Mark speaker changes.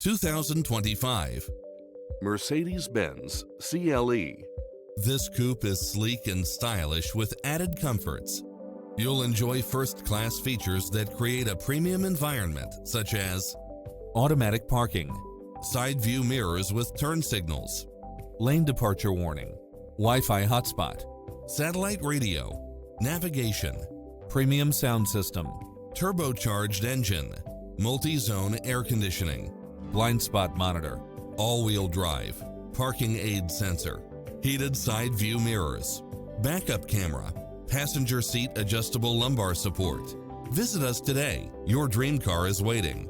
Speaker 1: 2025 Mercedes-Benz CLE. This coupe is sleek and stylish with added comforts. You'll enjoy first-class features that create a premium environment, such as automatic parking, side view mirrors with turn signals, lane departure warning, Wi-Fi hotspot, satellite radio, navigation, premium sound system, turbocharged engine, multi-zone air conditioning, blind spot monitor, all-wheel drive, parking aid sensor, heated side view mirrors, backup camera, passenger seat adjustable lumbar support. Visit us today. Your dream car is waiting.